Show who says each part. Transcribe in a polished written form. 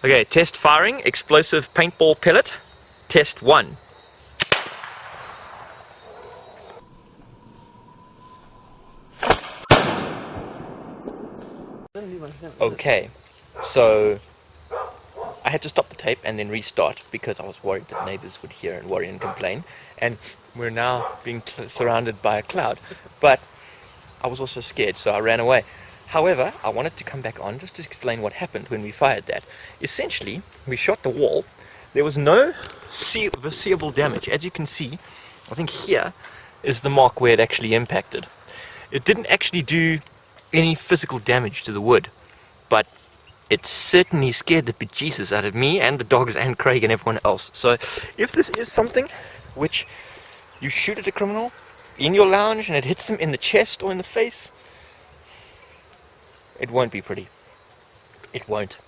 Speaker 1: Okay, test firing, explosive paintball pellet, test 1. Okay, so I had to stop the tape and then restart because I was worried that neighbors would hear and worry and complain, and we're now being surrounded by a cloud, but I was also scared, so I ran away. However, I wanted to come back on just to explain what happened when we fired that. Essentially, we shot the wall. There was no foreseeable damage. As you can see, I think here is the mark where it actually impacted. It didn't actually do any physical damage to the wood, but it certainly scared the bejesus out of me and the dogs and Craig and everyone else. So if this is something which you shoot at a criminal in your lounge and it hits them in the chest or in the face, it won't be pretty. It won't.